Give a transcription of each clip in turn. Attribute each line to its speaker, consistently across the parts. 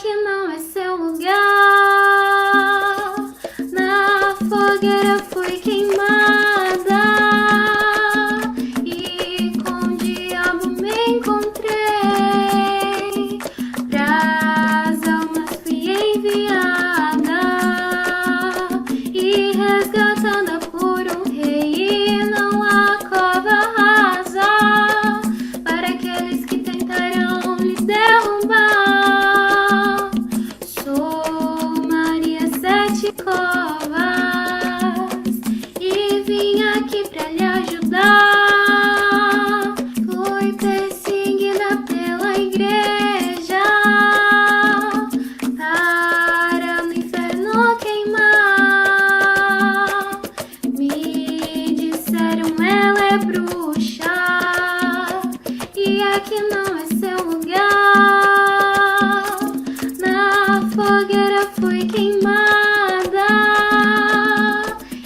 Speaker 1: aqui não é seu lugar. Na fogueira fui queimada e com o diabo me encontrei. Pras almas fui enviada e resgatada por um rei. E não há cova rasa para aqueles que tentarão lhe derrubar. Sou Maria Sete Covas e vim aqui pra lhe ajudar. Fui perseguida pela igreja para no inferno queimar. Me disseram ela é bruxa e aqui não é seu lugar. Na fogueira fui queimada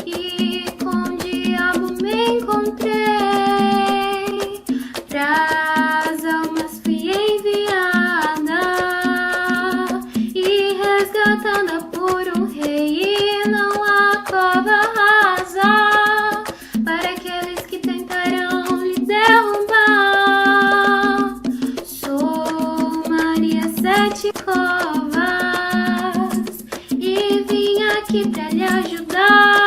Speaker 1: e com o diabo me encontrei. Pras almas fui enviada e resgatada por um rei. E não há cova rasa para aqueles que tentarão lhe derrubar. Sou Maria Sete Covas e vim aqui pra lhe ajudar.